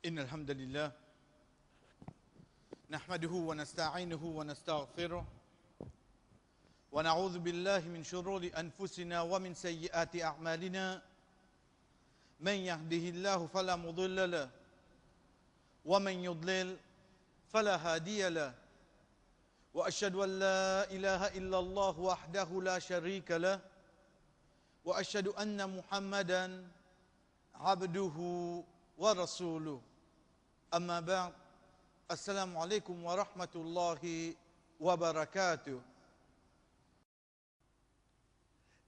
إن الحمد لله نحمده ونستعينه ونستغفره ونعوذ بالله من شرور أنفسنا ومن سيئات أعمالنا من يهده الله فلا مضل له ومن يضلل فلا هادي له وأشهد أن لا إله إلا الله وحده لا شريك له وأشهد أن محمدا عبده ورسوله أما بعد السلام عليكم ورحمة الله وبركاته.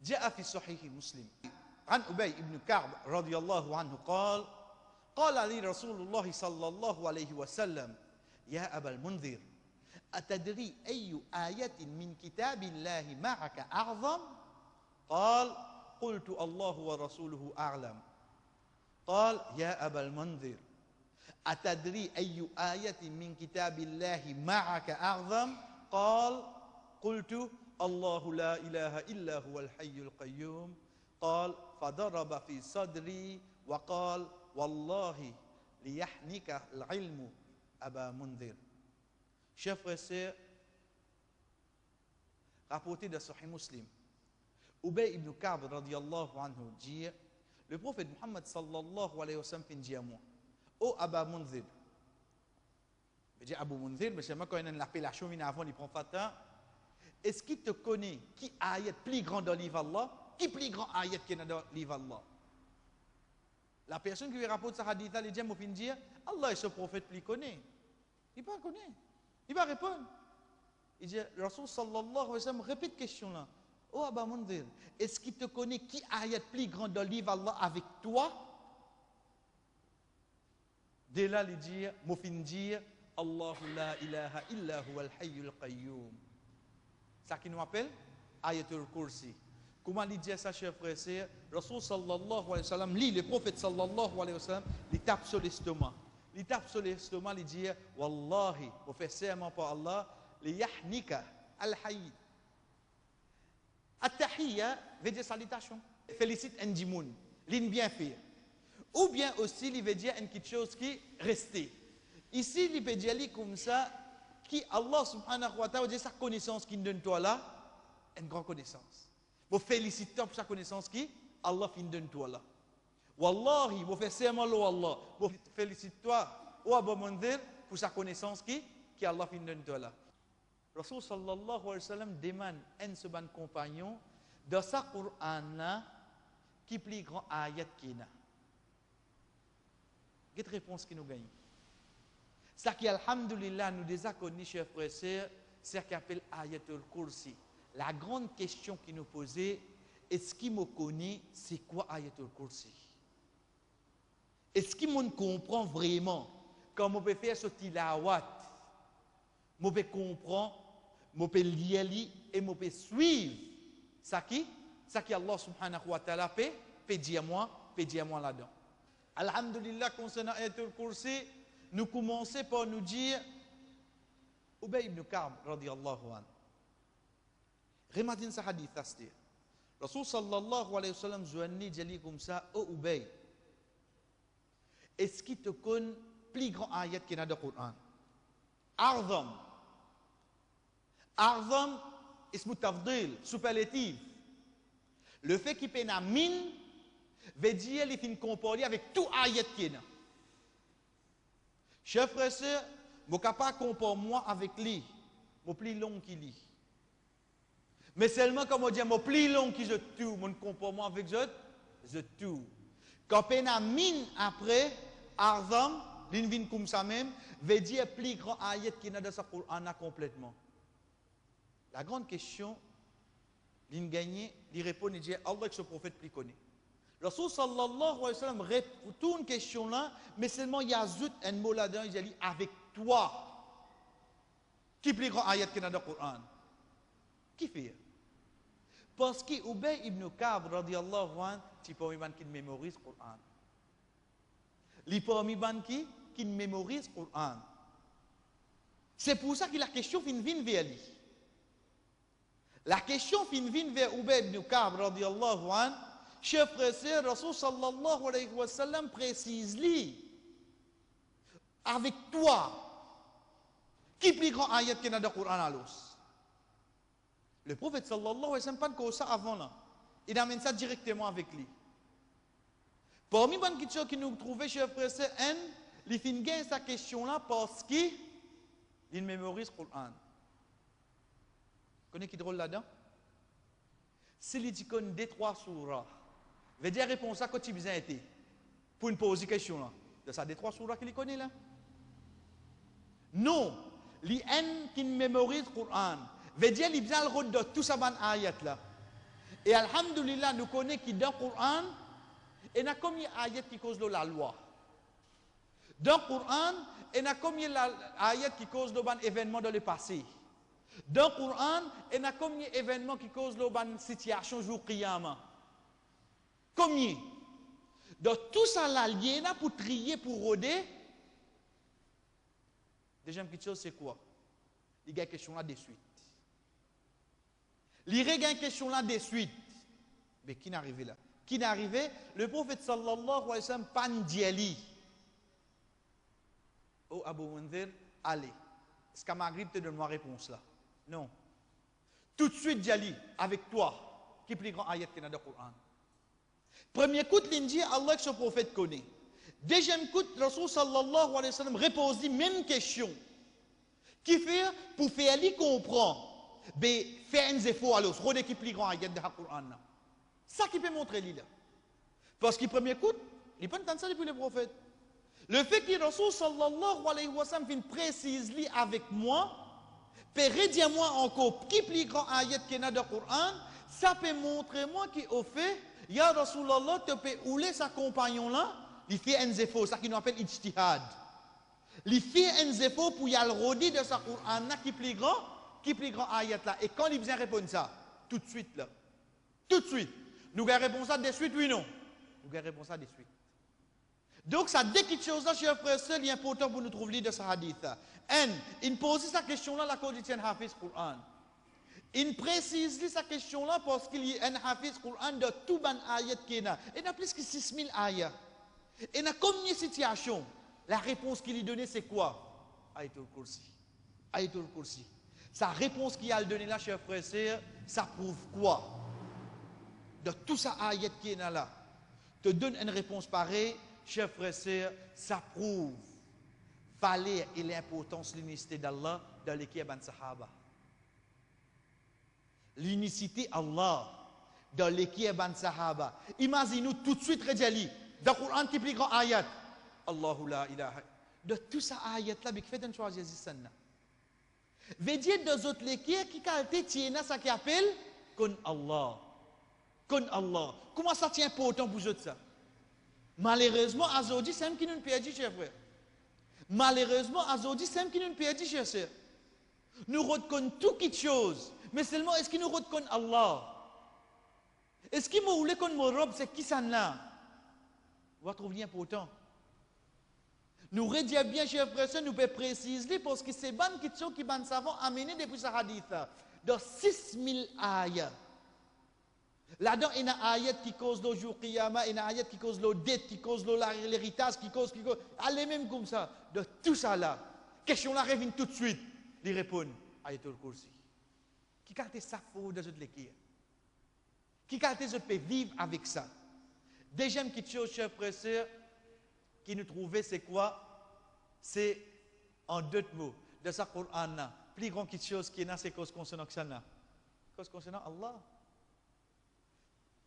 جاء في صحيح مسلم عن أبي بن كعب رضي الله عنه قال لي رسول الله صلى الله عليه وسلم يا أبا المنذر أتدري أي آية من كتاب الله معك أعظم؟ قال قلت الله ورسوله أعلم. قال يا أبا المنذر أتدري أي آية من كتاب الله معك أعظم؟ قال قلت الله لا إله إلا هو الحي القيوم. قال فضرب في صدري وقال والله ليحنك العلم أبا منذر. Chers frères et sœurs, rapporté de Sahih Muslim, Ubay ibn Ka'b radiyallahu anhu dit, le prophète Muhammad sallallahu alayhi wa sallam fin dit à moi, oh Aba Munzir, je dis Abu Munzir, mais c'est moi quand il a l'appellation avant, il prend fata, est-ce qu'il te connaît qui ayat plus grand dans le livre Allah, qui plus grand ayat qui est dans le livre Allah? La personne qui lui rapporte ce hadith, il dit, moi fin dire, Allah et ce prophète plus connaît. Il ne connaît pas. Il va répondre. Il dit, Rasul sallallahu alayhi wa sallam répète question là. Oh Aba Munzir, est-ce qu'il te connaît qui ayat plus grand dans le livre Allah avec toi? Dès là, il dit, Moufin dit, Allahu la ilaha illa huwa al-hayyul qayyum. Ça qui nous appelle Ayatul Kursi. Comment il dit ça, chers frères et sœurs? Rasul sallallahu alayhi wa sallam, lit le prophète sallallahu alayhi wa sallam, il tape sur l'estomac. Il tape sur l'estomac, il dit, Wallahi, vous faites serment par Allah, li yahnika al-hayy. At-tahiyya veut dire salutation. Félicite un dimoun, l'in bien fait. Ou bien aussi, il veut dire une petite chose qui reste. Ici, il veut dire comme ça, qui Allah subhanahu wa ta'ala dit sa connaissance qui donne toi là, une grande connaissance. Vous félicitez pour sa connaissance qui Allah fin donne toi là. Wallahi, vous faites serment à Allah. Vous félicitez toi, ou Abu Munzir, pour sa connaissance qui Allah fin donne toi là. Rasul sallallahu alayhi wa sallam demande un seul compagnon dans sa Coran qui plus grand ayat qu'il a. Quelle réponse qui nous gagne? Ça qui, alhamdulillah, nous déjà connu, chers frères et sœurs, c'est ce qu'on appelle Ayatul Kursi. La grande question qui nous posait, est-ce qu'il me connaît, c'est quoi Ayatul Kursi? Est-ce qu'il me comprend vraiment? Quand on peut faire ce tilawat, on peut comprendre, on peut lire et on peut suivre ça qui Allah subhanahu wa ta'ala peut dire moi là-dedans. Alhamdulillah, concernant Ayatul Kursi, nous commençons par nous dire Ubay ibn Ka'b radiyallahu anhu. Remarquez ce hadith astir. Rasul sallallahu alayhi wa sallam joanni dit comme ça, oh Ubay, est-ce qu'il te connaît plus grand ayat qu'il y a dans le Coran? A'zam. A'zam, ismu tafdil, superlatif. Le fait qu'il peine à mine, veut dire qu'il finit comparé avec tout ayat qu'il y a. Chers frères et sœurs, je ne peux pas comparer moi avec lui, je plus long qu'il lit. Mais seulement comme on dit, je plus long qu'il je tout, je ne compare moi avec je tout. Quand peine à mine après, A'zam, l'invine comme ça même, veut dire plus grand ayat qu'il y a dans ce Coran complètement. La grande question, l'in gagné, il répond, il dit, Allah que ce prophète plus connaît. Rasul sallallahu alayhi wa sallam retourne question là, mais seulement il y a un mot là-dedans, il dit, avec toi, qui plus grand ayat qu'il y a dans le Coran? Qui fait? Parce que Ubay ibn Ka'b radiyallahu anhu, c'est parmi les gens qui mémorisent le Coran. Les parmi les gens qui mémorisent le Coran. C'est pour ça que la question vient vers lui. La question vient vers Ubay ibn Ka'b radiyallahu anhu. Chers frères et sœurs, Rasul sallallahu alayhi wa sallam précise lui avec toi. Qui plus grand ayat qu'il y a dans le Coran à l'os? Le prophète sallallahu alayhi wa sallam pas de ça avant là. Il amène ça directement avec lui. Parmi les bonnes questions qui nous trouvaient, chers frères, c'est il finit gain sa question là parce qu'il mémorise le Coran. Vous connaissez qui drôle là-dedans? S'il dit qu'on a 2-3 surahs, veut dire réponse à quoi tu besoin été pour une poser question là. De ça 2-3 surahs qu'il connaît là? Non, les qui mémorise le Coran, veut dire qu'il besoin le de tout ça ban ayat là. Et alhamdulillah, nous connaissons que dans le Coran, il y a combien d'ayats qui causent la loi? Dans le Coran, il y a combien d'ayats qui causent un événement dans le passé? Dans le Coran, il y a combien d'événements qui causent une situation jour Qiyamah? Combien? Dans tout ça, là, il y a pour trier, pour rôder. Deuxième petite chose, c'est quoi? Il y a une question là de suite. Il y a une question là de suite. Mais qui n'est arrivé là? Qui n'est arrivé? Le prophète sallallahu alayhi wa sallam, Pandiali. Oh, Abu Munzir, allez. Est-ce qu'à Maghrib te donne ma réponse là? Non. Tout de suite, Djali, avec toi, qui est plus grand ayat qu'il y a dans le Coran. Premier coup, l'Indien, Allah que son prophète connaît. Deuxième coup, Rasul sallallahu alayhi wa sallam répond la même question. Qui fait pour faire lui comprendre? Ben, faire un effort à l'os, redé qui est plus grand ayat dans le Coran. Ça qui peut montrer lui là. Parce que premier coup, il peut entendre ça depuis le prophète. Le fait que Rasul sallallahu alayhi wa sallam fait une précise lui avec moi, peut redire moi encore qui plus grand ayat qu'il y a dans le Coran, ça peut montrer moi qu'au fait, ya Rasulallah te peut ouler sa compagnon là, il fait un effort, ça qu'on appelle ijtihad. Il fait un effort pour y aller rôder de sa Coran là qui plus grand ayat là. Et quand il vient répondre ça, tout de suite là, tout de suite, nous allons répondre ça de suite, oui non? Nous allons répondre ça de suite. Donc, ça dit quelque chose là, chers frères et sœurs, il est important pour nous trouver de ce hadith. Il pose cette question-là, la cause du Hafiz Quran. Il précise cette question-là parce qu'il y a un Hafiz Quran de tout ban ayat qu'il y a. Il y a plus que 6000 ayats. Et dans combien de situations? La réponse qu'il lui donnait, c'est quoi? Ayatul Kursi. Ayatul Kursi. Sa réponse qu'il a donnée là, chers frères et sœurs, ça prouve quoi? De tout ça ayat qu'il y a là. Te donne une réponse pareille. Chers frères et sœurs, ça prouve valeur et l'importance de l'unicité d'Allah dans l'équipe des Sahaba. L'unicité Allah dans l'équipe des Sahaba. Imaginez-nous tout de suite, Rejali, dans le Coran qui est plus grand ayat. Allahu la ilaha. De tout ça ayat là, il fait un choix de Sanna. Veut dire dans autres l'équipe qui qualité tient ça qui appelle Kun Allah. Kun Allah. Comment ça tient important pour vous ça? Malheureusement, aujourd'hui, c'est un qui nous perdit, chers frères. Malheureusement, aujourd'hui, c'est un qui nous perdit, chers sœurs. Nous reconnaissons tout quelque chose, mais seulement est-ce qu'il nous reconnaît Allah? Est-ce qu'il nous voulait qu'on me robe, c'est qui ça là? On va trouver important. Nous redire bien, chers frères, nous pouvons préciser parce que c'est bonne question qui ban savant amené depuis ce hadith. Dans 6000 ayats. Là-dedans, il y a un ayat qui cause le jour Qiyamah, il y a un ayat qui cause le dette, qui cause l'héritage, qui cause. Allez, même comme ça. De tout ça là, question là revient tout de suite. Il répond, ayatul kursi. Qui qualité ça faut de l'équipe? Qui qualité je peux vivre avec ça? Deuxième petite chose, chers frères et sœurs, qui nous trouvait, c'est quoi? C'est en deux mots, de ça Coran là. Plus grand quelque chose qui est là, c'est cause concernant ça là. Cause concernant Allah.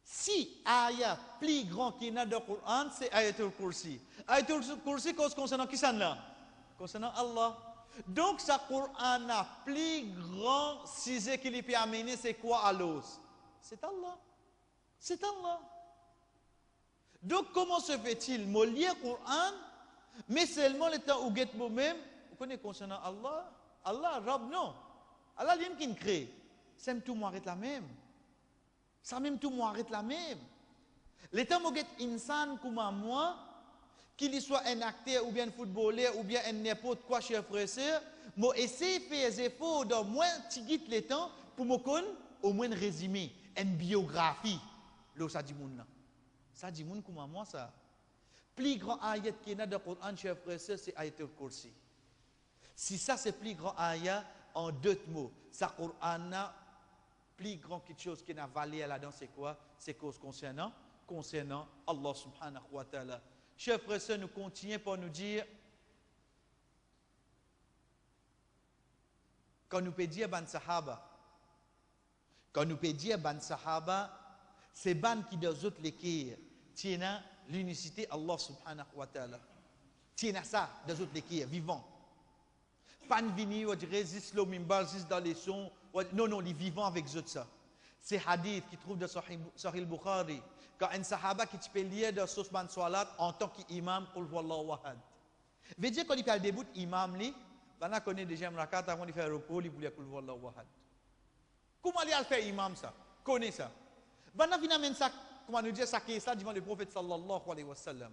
Si ayat plus grand qui est dans le Coran, c'est ayatul kursi. Ayatul kursi cause concernant qui ça là? Concernant Allah. Donc, ce Coran a plus grand sujet qu'il peut amener, c'est quoi à l'os? C'est Allah. C'est Allah. Donc, comment se fait-il? Moi, lire le Coran, mais seulement le temps où moi-même, vous connaissez concernant Allah? Allah, Rab, non. Allah, lui-même qui crée. C'est tout moi arrête la même. Ça même tout moi arrête la même. Le temps où insan comme moi, qu'il soit un acteur ou bien un footballeur ou bien un n'importe quoi, cher frère et sœur, moi essayer de faire des efforts dans moins petit le temps pour me connaître au moins un résumé, une biographie. Là, ça dit moun. Ça dit moun comme moi ça. Plus grand ayat qu'il y a dans le Coran, chers frères et sœurs, c'est Ayatul Kursi. Si ça, c'est plus grand ayat, en deux mots, ça, Coran a plus grand quelque chose qui n'a valé là-dedans, c'est quoi? C'est cause concernant Allah subhanahu wa ta'ala. Chers frères et sœurs, nous continuons pour nous dire, quand nous peut dire ban sahaba, c'est ban qui dans autres l'équire, tiennent l'unicité Allah subhanahu wa ta'ala. Tiennent ça dans autres l'équire, vivant. Pas de vini, ou résiste le mimbar, résiste dans les sons. Non, les vivants avec eux ça. C'est hadith qui trouve dans Sahih al-Bukhari. Quand un sahaba qui peut lire dans Sousman Salat en tant qu'imam, Qul huwallahu ahad. Veut dire qu'on y fait le début imam, on connaît déjà un rakat avant de faire le repos, il voulait Qul huwallahu ahad. Comment il a fait imam ça? Connaît ça. On finalement ça, comment nous dire ça qui est ça devant le prophète sallallahu alayhi wa sallam.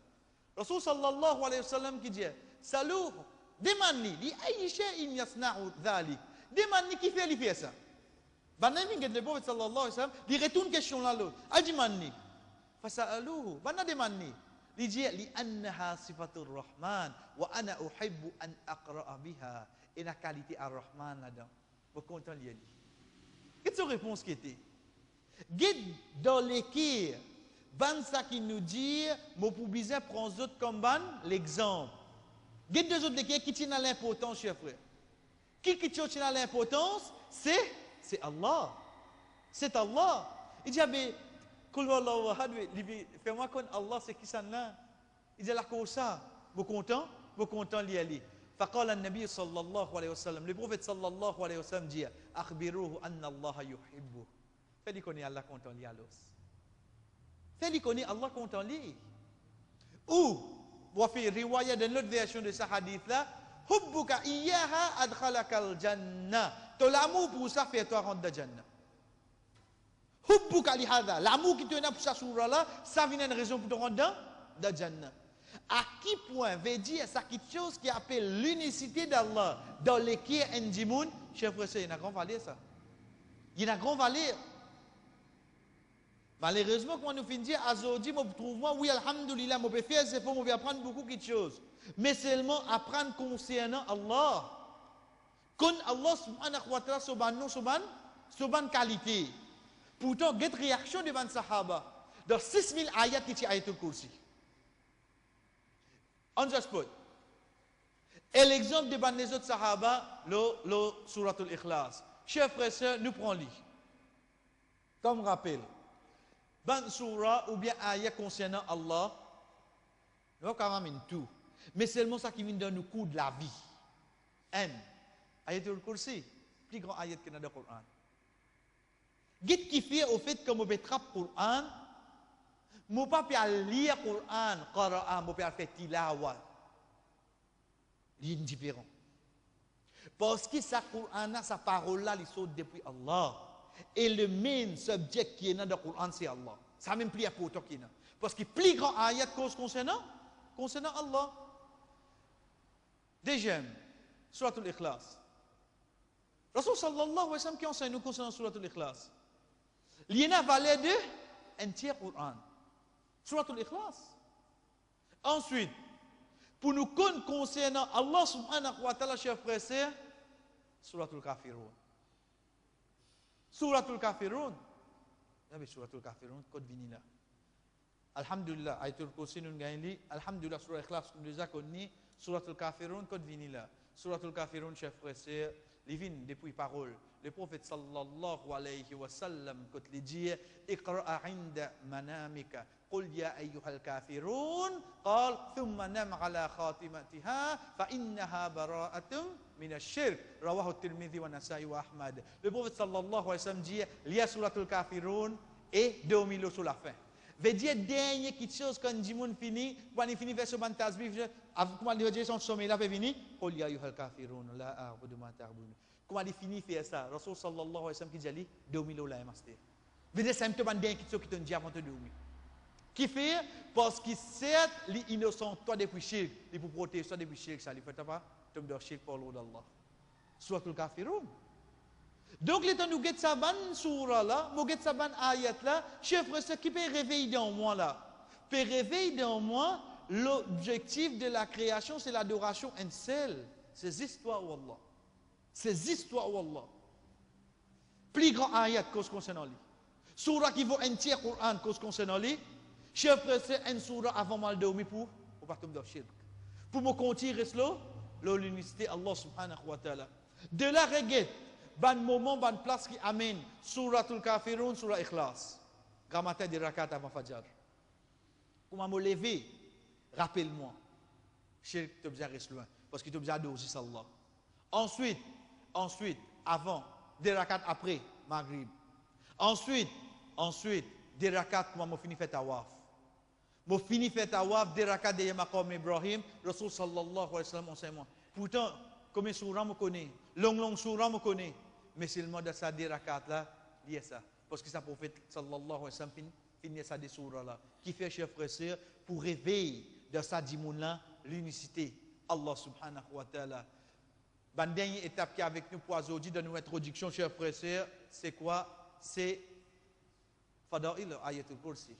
Rasul sallallahu alayhi wa sallam qui dit, salut, demande-lui, li ayi shay'in yasna'u dhalik. Demande-lui qui fait ça. Bana ni le prophète sallallahu alayhi wa sallam, il retourne question là l'autre. A demande-lui. Fasaluhu, bana demande-lui. Il dit, li annaha sifatur rahman wa ana uhibbu an aqra'a biha. Et la qualité ar-rahman là-dedans. Vous content l'y aller. Quelle est la réponse qui était? Guide dans l'équire, ban ça qui nous dit, mon pour bizarre prend autres comme ban l'exemple. Guide deux autres l'équire qui tient à l'importance, chers frères. Qui tient à l'importance, c'est Allah. C'est Allah. Il dit, fais-moi connaître Allah, c'est qui ça là? Il dit, la cause ça. Vous content? Vous content d'y aller. فقال النبي صلى الله عليه وسلم le prophète صلى الله عليه وسلم dit أخبروه أن الله يحبه fais-lui connaître Allah content lui alors fais-lui connaître Allah content lui ou vous fait riwaya dans l'autre version de ce hadith là hubbuka iyyaha adkhalaka al-jannah ton amour pour ça fait toi rentrer dans Jannah hubbuka li hadha l'amour qui te donne pour ça surah là ça vient une raison pour te rentrer dans Jannah. À qui point veut dire ça quelque chose qui appelle l'unicité d'Allah dans l'équerre Ndimoun, chers frères, il y a une grande valeur ça. Il y a une grande valeur. Malheureusement, quand nous finissons dire, aujourd'hui, je trouve moi, oui, alhamdoulilah, je peux faire c'est pour, je vais apprendre beaucoup de choses. Mais seulement apprendre concernant Allah. Quand Allah subhanahu wa ta'ala soban qualité. Pourtant, il y a une réaction devant les Sahaba. Dans 6000 ayats qui sont ayatul kursi. On the spot. Et l'exemple de les autres Sahaba, le Suratul Ikhlas. Chers frères et sœurs, nous prenons-le. Comme rappel, ban surah ou bien ayat concernant Allah, nous avons quand même tout. Mais seulement ça qui vient dans nous coup de la vie. Ayatul Kursi, plus grand ayat qu'il y a dans le Coran. Qu'est-ce qui fait au fait que je vais attraper le Coran? Je ne peux pas lire le Coran, je ne peux pas faire tilawa. Il est différent. Parce que ce Coran, sa parole-là, il saute depuis Allah. Et le main subject qui est dans le Coran, c'est Allah. Ça même plus important qu'il y a. Parce que plus grand ayat cause concernant Allah. Deuxième, Suratul Ikhlas. Rasul sallallahu alayhi wa sallam qui enseigne nous concernant Suratul Ikhlas. Il y a une valeur de un tiers Coran. Suratul Ikhlas. Ensuite, pour nous connaître concernant Allah subhanahu wa ta'ala, chers frères et sœurs, Suratul Kafirun. Suratul Kafirun. Suratul Kafirun, code vinila. Alhamdulillah, Ayatul Kursi nous gagne. Alhamdulillah, Suratul Ikhlas nous déjà connu. Suratul Kafirun, code vinila. Suratul Kafirun, chers frères et sœurs, les vignes depuis parole. Le prophète sallallahu alayhi wa sallam, quand il dit, Iqra'a inda manamika. قل يا أيها الكافرون قال ثم نم على خاتمتها فإنها براءة من الشرك رواه الترمذي والنسائي وأحمد. Le prophète sallallahu alayhi wa sallam dit lia suratul kafirun et dormir sur la fin. Veut dire dernière quelque chose quand Jimoun finit, quand il finit verset ban tasbih, comment il dit son sommeil là fait venir قل يا أيها الكافرون لا أعبد ما تعبدون. Comment il finit faire ça? Rasul sallallahu alayhi wa sallam qui dit dormir là master. Veut dire c'est un peu ban dernière quelque chose qui te dit avant de dormir. Qui fait parce que certes les innocents toi depuis shirk ils pour protéger toi depuis shirk ça il fait pas tombe dans shirk pour l'eau d'Allah Suratul Kafirun. Donc les temps nous get ça ban surah là nous get ça ban ayat là chef frère qui peut réveiller dans moi là peut réveiller dans moi l'objectif de la création, c'est l'adoration en seul. C'est histoires Allah. C'est histoires Allah. Plus grand ayat cause concernant lui. Surah qui vaut un tiers Coran cause concernant lui. Chef frère, c'est une surah avant mal dormir pour pas tomber dans le shirk. Pour me continuer l'unicité Allah subhanahu wa ta'ala. De la reguette, ban moment, ban place qui amène suratul kafirun, surah ikhlas. Grammaire de rakat avant Fajr. Comment me lever? Rappelle-moi. Shirk te besoin reste loin. Parce que tu besoin d'oser Allah. Ensuite, avant, des rakats après, Maghrib. Ensuite, des rakats, comment me fini faire tawaf. Je finis faire tawaf, des rakats de Maqam Ibrahim, Rasul sallallahu alayhi wa sallam enseigne-moi. Pourtant, comme sourate me connaît, long sourate me connaît, mais seulement de ça, des rakats là, lié ça. Parce que ça prophète sallallahu alayhi wa sallam finit ça des sourates là, qui fait chers frères et sœurs, pour réveiller de ça dimoun là, l'unicité, Allah subhanahu wa ta'ala. La dernière étape qui est avec nous pour aujourd'hui dans notre introduction, chers frères et sœurs, c'est quoi? C'est Fada'il Ayatul Kursi.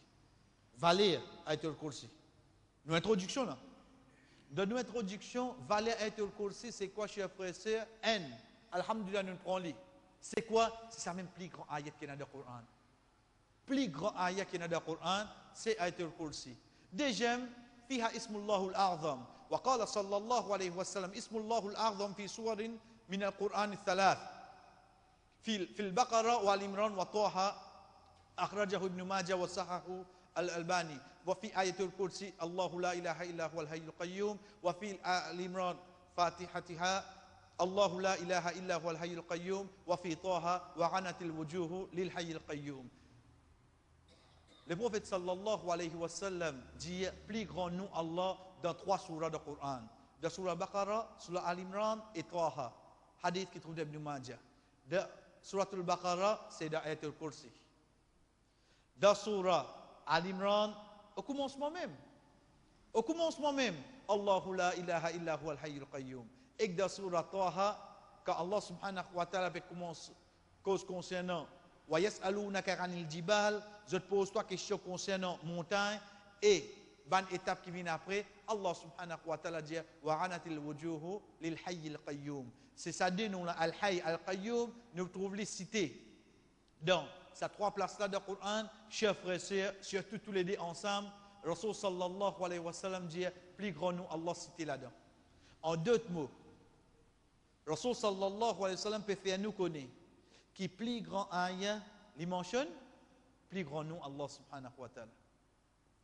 Valer Ayatul Kursi. Notre introduction là. Dans notre introduction, Valer Ayatul Kursi, c'est quoi, chers frères et sœurs? Alhamdulillah, nous prenons. C'est quoi? C'est ça même plus grand ayat qu'il y a dans le Coran. Plus grand ayat qu'il y a dans le Coran, c'est Ayatul Kursi. Deuxième, فيها اسم الله الأعظم وقال صلى الله عليه وسلم اسم الله الأعظم في سور من القرآن الثلاث في البقرة والعمران وطه أخرجه ابن ماجه وصححه الألباني وفي آية الكرسي الله لا إله إلا هو الحي القيوم وفي العمران فاتحتها الله لا إله إلا هو الحي القيوم وفي طه وعنت الوجوه للحي القيوم. Le prophète sallallahu alayhi wa sallam dit plus grand nom Allah dans 3 surahs du Coran. Dans surah Baqarah, surah Al-Imran et Taha. Hadith qui trouve dans Ibn Majah. Dans surah Al-Baqarah, c'est dans Ayat al-Kursi. Dans surah Al-Imran, au commencement même, Allahu la ilaha illa huwa al-hayy al-qayyum. Et dans surah Taha, quand Allah subhanahu wa ta'ala commence cause concernant wa yas'alunaka 'anil jibal, je te pose toi question concernant montagne et ban étape qui vient après, Allah subhanahu wa ta'ala dit wa 'anatil wujuhu lil hayy al qayyum. C'est ça deux noms là, al hayy al qayyum, nous trouvons les cités dans ces 3 places là dans le Coran, chers frères et sœurs, surtout tous les deux ensemble, Rasul sallallahu alayhi wa sallam dit plus grand nom Allah cité là-dedans. En d'autres mots, Rasul sallallahu alayhi wa sallam peut faire nous connaître qui plus grand ayat, il mentionne, plus grand nom Allah subhanahu wa ta'ala.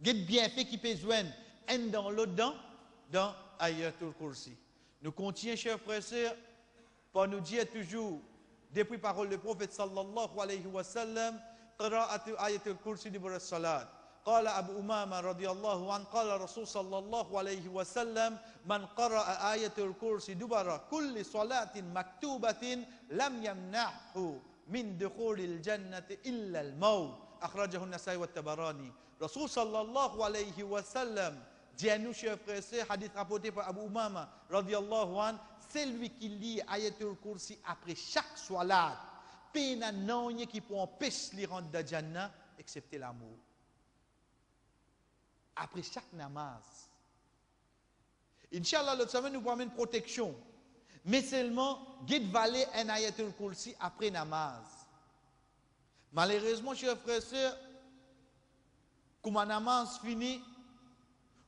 Get bien fait qui peut joindre un dans l'autre dans Ayatul Kursi. Nous continuons, chers frères et sœurs, pour nous dire toujours, depuis parole du prophète sallallahu alayhi wa sallam, قراءة آية الكرسي دبر الصلاة. قال أبو أمامة رضي الله عنه قال الرسول صلى الله عليه وسلم من قرأ آية الكرسي دبر كل صلاة مكتوبة لم يمنعه من دخول الجنة إلا الموت أخرجه النسائي والطبراني. رسول صلى الله عليه وسلم dit à nous, chers frères et sœurs, hadith rapporté par Abu Umama radiyallahu anhu, celui qui lit Ayatul Kursi après chaque salat, pena non qui peut empêcher les rendre de Jannah excepté l'amour. Après chaque namaz. Inch'Allah, l'autre semaine nous promène protection. Mais seulement, guide valer un Ayatul Kursi après namaz. Malheureusement, chers frères et sœurs, comme un namaz fini,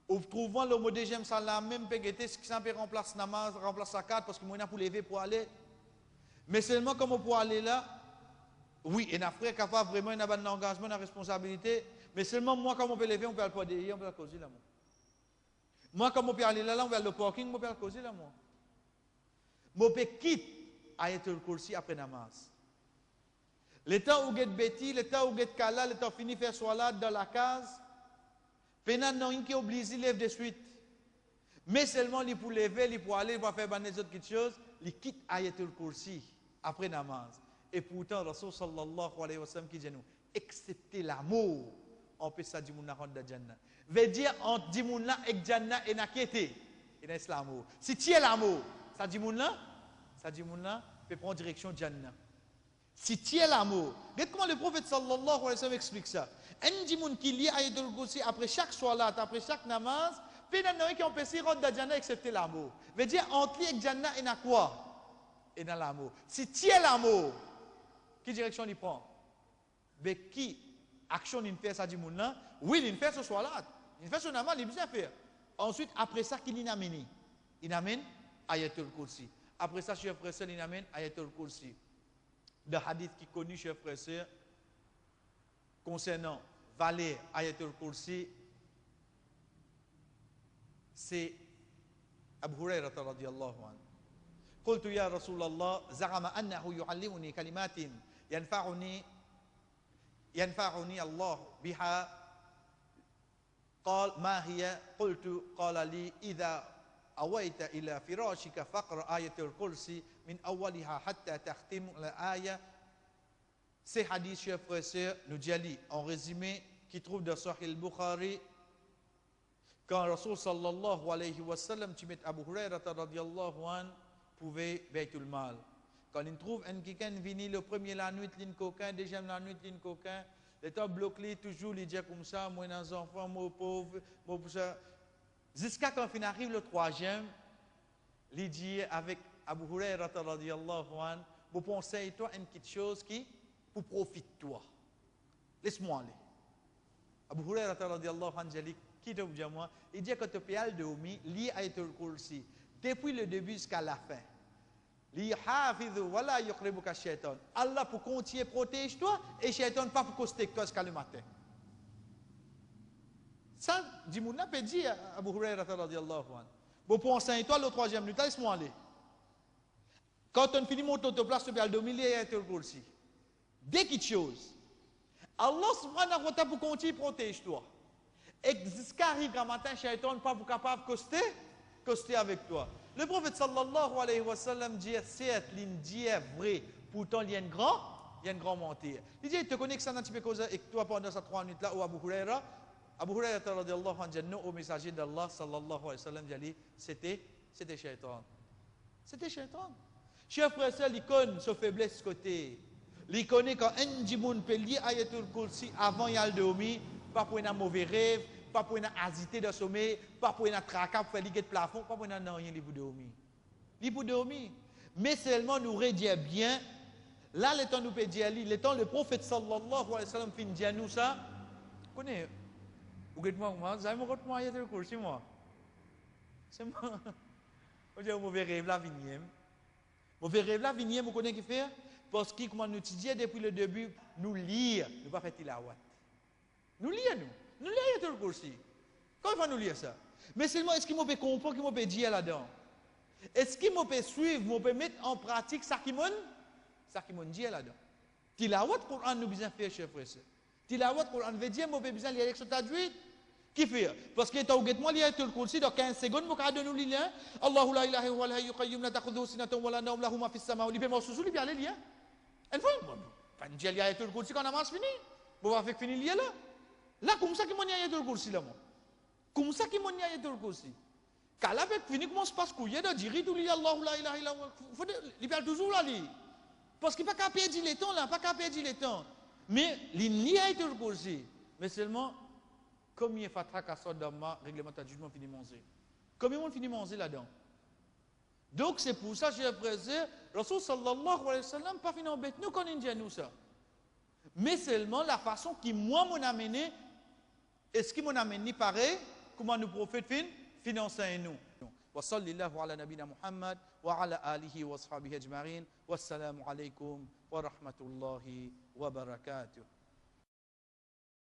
ou trouvant le mot deuxième salam, même pégueté, ce qui s'en peut remplacer namaz, remplace sa carte, parce que moi, il y a pour lever pour aller. Mais seulement, comme on peut aller là, oui, et après, capable vraiment, il y a un engagement, une responsabilité. Mais seulement moi, comme on peut lever, on peut aller pour derrière, on peut aller causer là, moi. Moi, comme on peut aller là, on peut aller au parking, on peut aller causer là, moi. On peut quitter Ayatul Kursi après namaz. Le temps où vous êtes bêtis, le temps où vous êtes kala, le temps où fini faire solat dans la case, penan non qui est obligé de lever de suite. Mais seulement, il pour lever, il pour aller, il pour faire des autres choses, il quitte Ayatul Kursi après namaz. Et pourtant, Rasul sallallahu alayhi wa sallam qui dit nous, excepté l'amour, on peut ça dire moun rendre de Jannah. Veut dire entre dit moun là et Jannah et nakete. Et c'est l'amour. Si tu es l'amour, ça dit moun là peut prendre direction Jannah. Si tu es l'amour, regarde comment le prophète sallallahu alayhi wa sallam explique ça. Un dit moun qui lit Ayatul Kursi après chaque salat, après chaque namaz, Puis il y a qui ont pensé rendre de Jannah excepté l'amour. Veut dire, entre lui et Jannah, il y a quoi? Il y a l'amour. Si tu es l'amour, quelle direction il prend? Mais qui action il fait ça du monde là? Oui, il fait ce soir-là. Il fait son amal, il bien faire. Ensuite, après ça, qu'il y amène? Il amène Ayatul Kursi. Après ça, chers frères et sœurs, il amène Ayatul Kursi. Le hadith qui est connu, chers frères et sœurs, concernant valer Ayatul Kursi, c'est Abu Hurairah radiyallahu anhu. قلت يا رسول الله زعم أنه يعلمني كلمات ينفعني الله بها قال ما هي قلت قال لي إذا أويت إلى فراشك فاقرأ آية الكرسي من أولها حتى تختم الآية. Ces hadiths, chers frères et sœurs, nous dit en résumé, qui trouve dans Sahih al-Bukhari, quand Rasul sallallahu alayhi wa sallam, tu mets Abu Hurairah radiyallahu anhu, pouvait Baytul Mal. Quand il trouve un quelqu'un vini le premier la nuit, l'in coquin, deuxième la nuit, l'in coquin, l'état bloqué, toujours, il dit comme ça, moi, dans enfants, moi, pauvre, moi, pour ça. Jusqu'à quand il arrive le troisième, il dit avec Abu Hurairah radiyallahu anhu, vous pensez, toi, une petite chose qui, pour profiter de toi. Laisse-moi aller. Abu Hurairah radiyallahu anhu, qui te dit moi, il dit que tu peux aller dormir, lis Ayatul Kursi, depuis le début jusqu'à la fin. Allah pour continuer protège toi et Shaitan pas pour coster toi jusqu'à le matin. Ça, Dimouna peut dire à Abu Hurairah radiyallahu anhu. Bon, pour enseigner toi le troisième minute, laisse-moi aller. Quand on finit mon tour place, tu peux aller dormir et Ayatul Kursi. Dès qu'il chose, Allah subhanahu wa ta'ala pour continuer protège toi. Et jusqu'à arrive le matin, Shaitan pas pour capable coster avec toi. Le prophète sallallahu alayhi wa sallam dit, certes, il dit vrai, pourtant il y a une grande mentir. Il dit, tu connais que ça n'a pas causé avec toi pendant ces 3 minutes là, ou Abu Hurairah radiyallahu anhu dit, non, au messager d'Allah sallallahu alayhi wa sallam dit, c'était Shaitan. C'était Shaitan. Chers frères et sœurs, il connaît sa faiblesse côté. Il connaît quand un djimoun peut lire Ayatul Kursi avant d'y aller dormir, pas pour un mauvais rêve, pas pour une agité de sommeil, pas pour une tracas pour faire liguer de plafond, pas pour une rien pour dormir. Il pour dormir. Mais seulement nous redire bien, là le temps nous peut dire, le temps le prophète sallallahu alayhi wa sallam fin dire nous ça, connais, vous êtes moi, vous avez mon moi Ayatul Kursi moi. C'est moi. Vous avez un mauvais rêve là vinième. Mauvais rêve là vinième, vous connaissez qui faire? Parce que comme nous disons depuis le début, nous lire, nous pas faire tilawat. Nous lire nous. Nous lisons Ayatul Kursi. Comment il faut nous lire ça? Mais seulement, est-ce qu'il m'a peut comprendre, qu'il m'a peut dire là-dedans? Est-ce qu'il m'a peut suivre, m'a peut mettre en pratique ça qui m'a dit là-dedans? Tilawat Quran nous besoin faire, chers frères et sœurs. Tilawat Quran veut dire, m'a peut besoin lire avec ce tajwid. Qui fait? Parce que tu as moi lire Ayatul Kursi dans 15 secondes, m'a peut nous lire. Allahu la ilaha illa al-hayyul qayyum la ta'khudhuhu sinatun wa la nawm lahu ma fis samawati. Il peut m'en sous-sous, il peut aller lire. Une fois, pas dire lire Ayatul Kursi quand on a marche fini. Bon, on va faire finir lire là. Là, comme ça, qui m'a dit Ayatul Kursi là, moi. Comme ça, qui m'a dit Ayatul Kursi. Quand la fête finie, comment se passe couiller de dire, tout li Allah, la ilaha illa Allah. Il parle toujours là, lui. Parce qu'il n'a pas qu'à perdre le temps, là, pas qu'à perdre le temps. Mais, il n'y a Ayatul Kursi. Mais seulement, combien de fatra qu'à ça dans ma règlement de jugement fini manger? Combien de monde finit manger là-dedans? Donc, c'est pour ça, chers frères et sœurs, Rasul sallallahu alayhi wa sallam, pas fini en bête, nous connaissons nous ça. Mais seulement la façon qui moi m'en amené, est-ce qu'il m'en amené pareil, comment nous prophètes financer nous. Wa sallallahu ala nabina Muhammad wa ala alihi wa sahbihi ajma'in. Wassalamu alaikum wa rahmatullahi wa barakatuh.